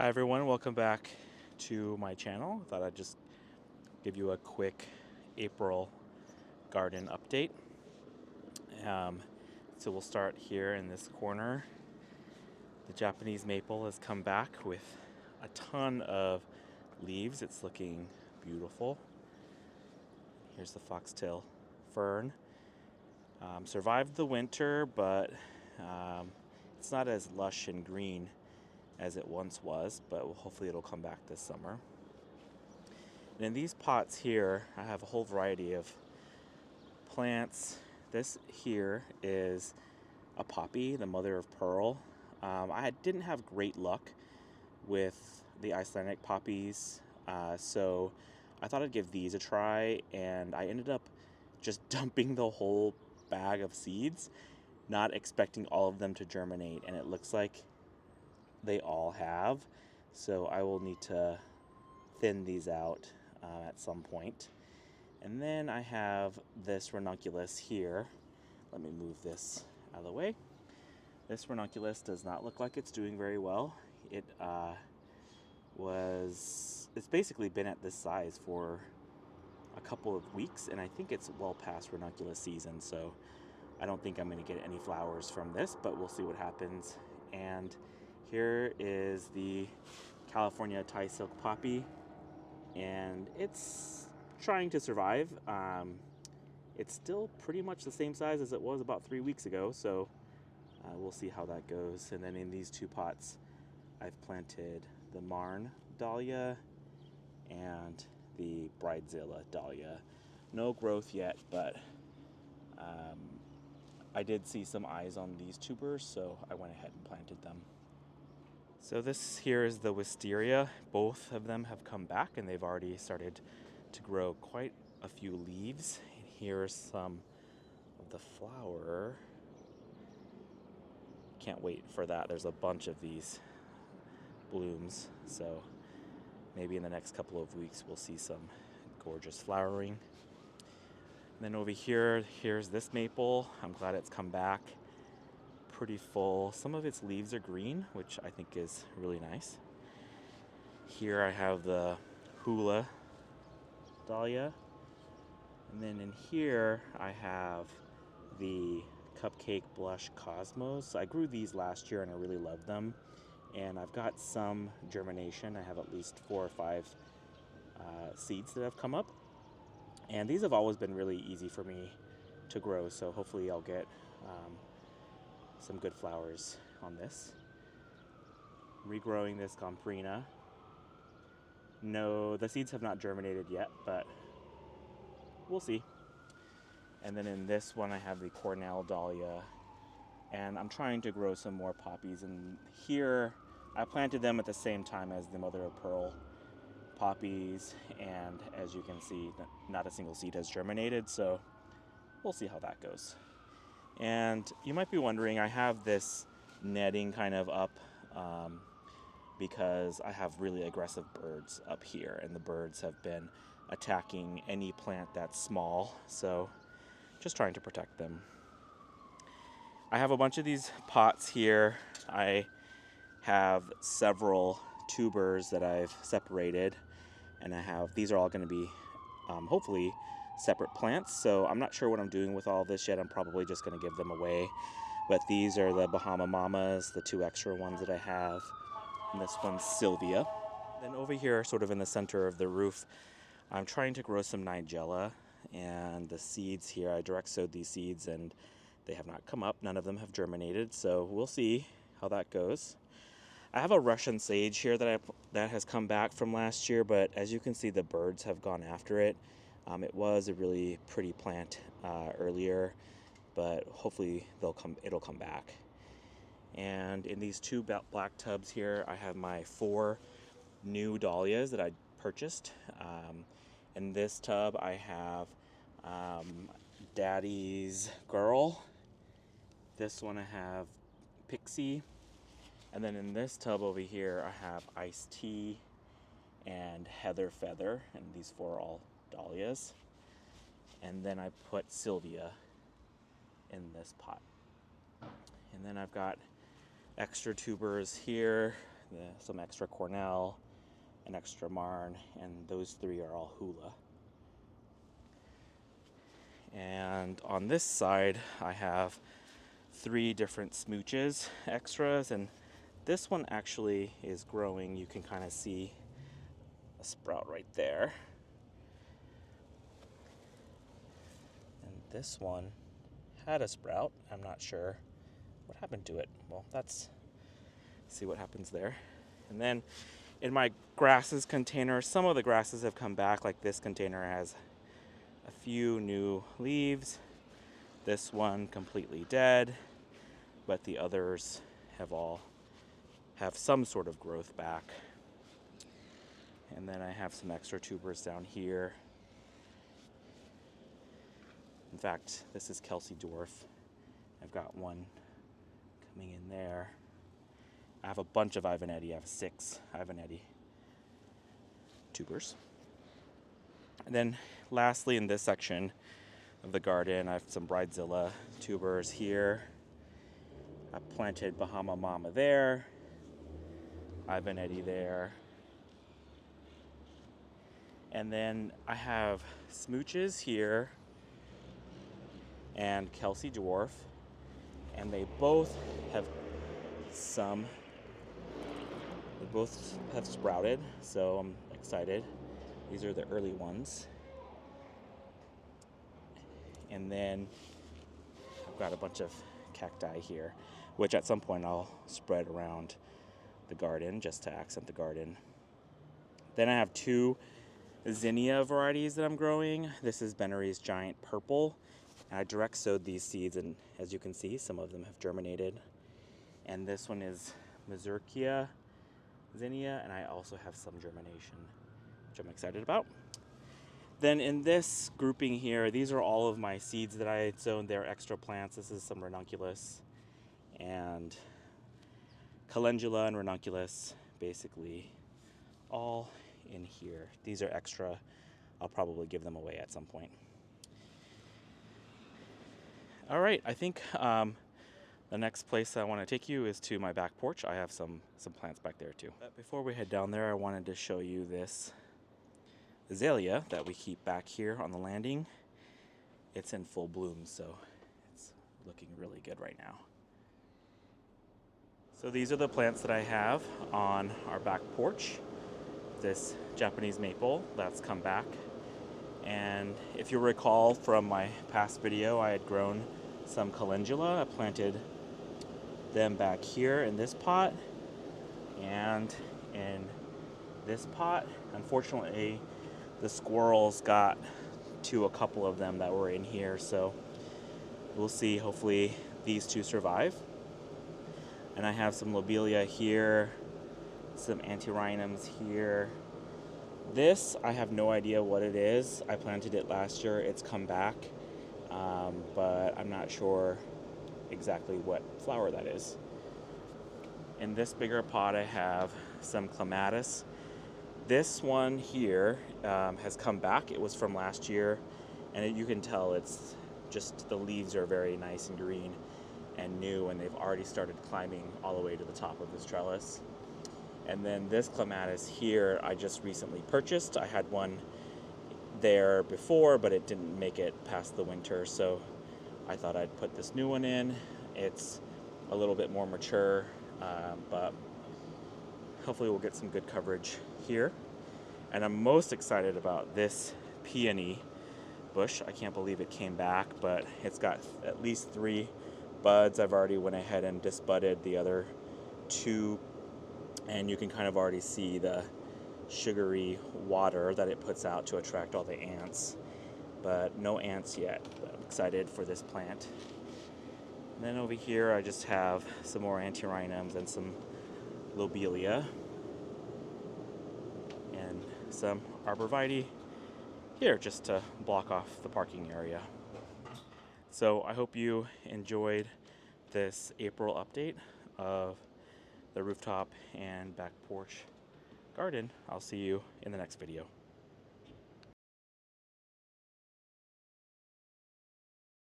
Hi everyone, welcome back to my channel. Thought I'd just give you a quick April garden update. So we'll start here in this corner. The Japanese maple has come back with a ton of leaves. It's looking beautiful. Here's the foxtail fern. Survived the winter, but it's not as lush and green as it once was, but hopefully it'll come back this summer. And in these pots here, I have a whole variety of plants. This here is a poppy, the mother of pearl. I didn't have great luck with the Icelandic poppies, so I thought I'd give these a try, and I ended up just dumping the whole bag of seeds, not expecting all of them to germinate, and it looks like they all have. So I will need to thin these out at some point. And then I have this ranunculus here. Let me move this out of the way. This ranunculus does not look like it's doing very well. It's basically been at this size for a couple of weeks, and I think it's well past ranunculus season, so I don't think I'm going to get any flowers from this, but we'll see what happens. And here is the California Thai silk poppy, and it's trying to survive. It's still pretty much the same size as it was about 3 weeks ago, so we'll see how that goes. And then in these two pots, I've planted the Marn dahlia and the Bridezilla dahlia. No growth yet, but I did see some eyes on these tubers, so I went ahead and planted them. So this here is the wisteria. Both of them have come back, and they've already started to grow quite a few leaves. And here's some of the flower. Can't wait for that. There's a bunch of these blooms, so maybe in the next couple of weeks we'll see some gorgeous flowering. And then over here, here's this maple. I'm glad it's come back. Pretty full. Some of its leaves are green, which I think is really nice. Here I have the hula dahlia. And then in here I have the cupcake blush cosmos. I grew these last year and I really loved them. And I've got some germination. I have at least 4 or 5 seeds that have come up. And these have always been really easy for me to grow, so hopefully I'll get some good flowers on this. Regrowing this Gomprina. No, the seeds have not germinated yet, but we'll see. And then in this one I have the Cornell dahlia, and I'm trying to grow some more poppies. And here I planted them at the same time as the mother of pearl poppies, and as you can see, not a single seed has germinated, so we'll see how that goes. And you might be wondering, I have this netting kind of up because I have really aggressive birds up here, and the birds have been attacking any plant that's small, so just trying to protect them. I have a bunch of these pots here. I have several tubers that I've separated, and these are all going to be hopefully separate plants, so I'm not sure what I'm doing with all of this yet. I'm probably just going to give them away. But these are the Bahama Mamas, the 2 extra ones that I have, and this one's Sylvia. Then over here, sort of in the center of the roof, I'm trying to grow some Nigella, and the seeds here, I direct sowed these seeds and they have not come up. None of them have germinated, so we'll see how that goes. I have a Russian sage here that has come back from last year, but as you can see, the birds have gone after it. It was a really pretty plant earlier, but hopefully it'll come back. And in these 2 black tubs here, I have my 4 new dahlias that I purchased. In this tub, I have Daddy's Girl. This one I have Pixie. And then in this tub over here, I have Iced Tea and Heather Feather, and these 4 are all dahlias. And then I put Sylvia in this pot. And then I've got extra tubers here. some extra cornel, an extra marn, and those 3 are all hula. And on this side, I have 3 different smooches extras, and this one actually is growing. You can kind of see a sprout right there. And this one had a sprout. I'm not sure what happened to it. Well, see what happens there. And then in my grasses container, some of the grasses have come back. Like this container has a few new leaves. This one completely dead, but the others have some sort of growth back. And then I have some extra tubers down here. In fact, this is Kelsey dwarf. I've got one coming in there. I have a bunch of Ivanetti. I have 6 Ivanetti tubers. And then lastly, in this section of the garden, I have some Bridezilla tubers here. I planted Bahama Mama there, Ivanetti there. And then I have smooches here and Kelsey dwarf, and they both have sprouted, so I'm excited. These are the early ones. And then I've got a bunch of cacti here, which at some point I'll spread around the garden just to accent the garden. Then I have 2 zinnia varieties that I'm growing. This is Bennery's Giant Purple. And I direct sowed these seeds, and as you can see, some of them have germinated. And this one is Mazurkia zinnia, and I also have some germination, which I'm excited about. Then in this grouping here, these are all of my seeds that I had sown. They're extra plants. This is some ranunculus and calendula and ranunculus, basically all in here. These are extra. I'll probably give them away at some point. All right, I think the next place I want to take you is to my back porch. I have some plants back there too. But before we head down there, I wanted to show you this azalea that we keep back here on the landing. It's in full bloom, so it's looking really good right now. So these are the plants that I have on our back porch. This Japanese maple that's come back. And if you recall from my past video, I had grown some calendula. I planted them back here in this pot and in this pot. Unfortunately, the squirrels got to a couple of them that were in here, so we'll see. Hopefully these 2 survive. And I have some lobelia here, some antirrhinums here. This, I have no idea what it is. I planted it last year. It's come back, but I'm not sure exactly what flower that is. In this bigger pot, I have some clematis. This one here has come back. It was from last year, and you can tell it's just the leaves are very nice and green and new, and they've already started climbing all the way to the top of this trellis. And then this clematis here, I just recently purchased. I had one there before, but it didn't make it past the winter, so I thought I'd put this new one in. It's a little bit more mature, but hopefully we'll get some good coverage here. And I'm most excited about this peony bush. I can't believe it came back, but it's got at least 3 buds. I've already went ahead and disbudded the other 2. And you can kind of already see the sugary water that it puts out to attract all the ants. But no ants yet. But I'm excited for this plant. And then over here I just have some more antirrhinums and some lobelia. And some arborvitae here just to block off the parking area. So I hope you enjoyed this April update of the rooftop and back porch garden. I'll see you in the next video.